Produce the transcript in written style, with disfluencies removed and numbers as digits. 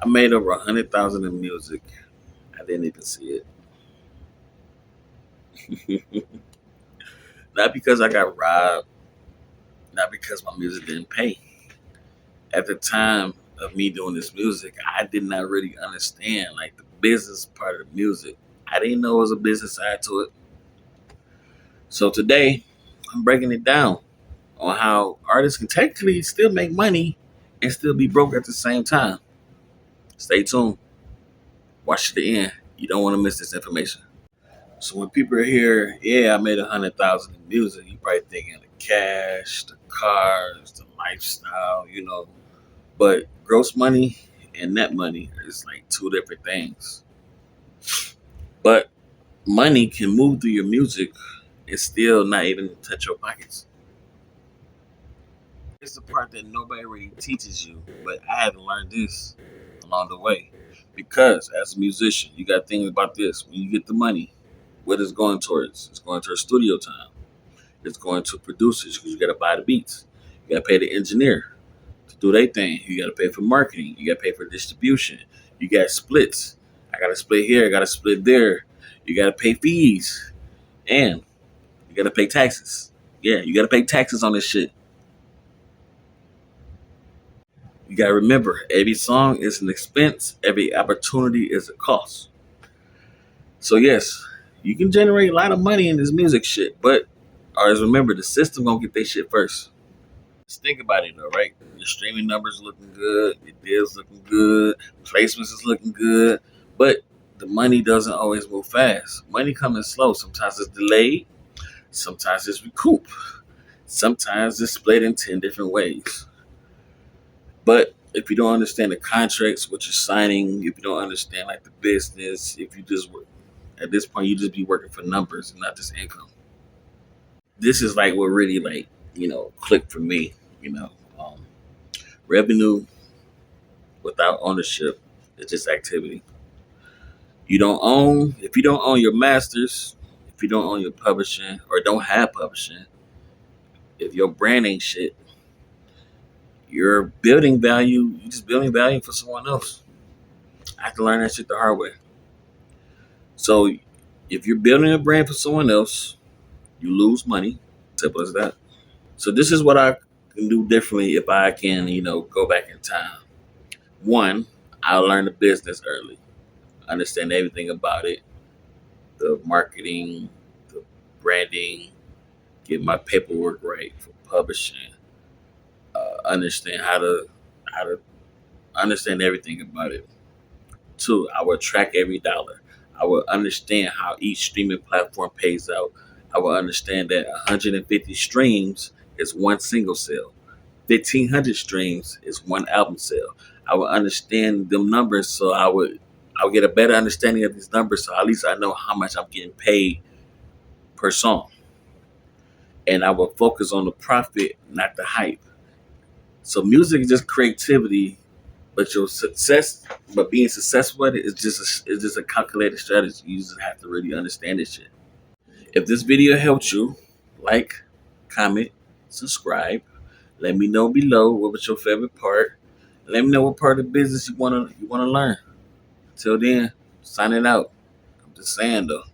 I made over 100,000 in music. I didn't even see it. Not because I got robbed, not because my music didn't pay. At the time of me doing this music, I did not really understand like the business part of the music. I didn't know it was a business side to it. So today, I'm breaking it down on how artists can technically still make money and still be broke at the same time. Stay tuned. Watch to the end. You don't want to miss this information. So when people are here, yeah, I made 100,000 in music. You probably thinking the cash, the cars, the lifestyle. But gross money and net money is like two different things. But money can move through your music and still not even touch your pockets. It's the part that nobody really teaches you, but I had to learn this along the way. Because as a musician, you got to think about this. When you get the money, what is going towards? It's going towards studio time. It's going to producers because you got to buy the beats. You got to pay the engineer to do their thing. You got to pay for marketing. You got to pay for distribution. You got splits. I got to split here. I got to split there. You got to pay fees. And you got to pay taxes. Yeah, you got to pay taxes on this shit. You got to remember, every song is an expense. Every opportunity is a cost. So yes, you can generate a lot of money in this music shit, but always remember the system gonna get their shit first. Just think about it though, right? Your streaming numbers looking good, your deals looking good, placements is looking good, but the money doesn't always move fast. Money coming slow. Sometimes it's delayed, sometimes it's recouped, sometimes it's split in 10 different ways. But if you don't understand the contracts, what you're signing, if you don't understand like the business, if you just work at this point, you just be working for numbers and not just income. This is like what really clicked for me. You know, um, revenue without ownership is just activity. You don't own if you don't own your masters, if you don't own your publishing or don't have publishing, if your brand ain't shit, you're building value. You're just building value for someone else. I had to learn that shit the hard way. So if you're building a brand for someone else, you lose money. Simple as that. So this is what I can do differently if I can, go back in time. One, I'll learn the business early, understand everything about it, the marketing, the branding, get my paperwork right for publishing, understand how to understand everything about it. Two, I will track every dollar. I will understand how each streaming platform pays out. I will understand that 150 streams is one single sale. 1,500 streams is one album sale. I would understand them numbers, so I would get a better understanding of these numbers, so at least I know how much I'm getting paid per song, and I will focus on the profit, not the hype. So music is just creativity, but your success, but being successful at it is just a calculated strategy. You just have to really understand this shit. If this video helped you, like, comment, subscribe. Let me know below what was your favorite part. Let me know what part of the business you wanna learn. Till then, signing out. I'm just saying though.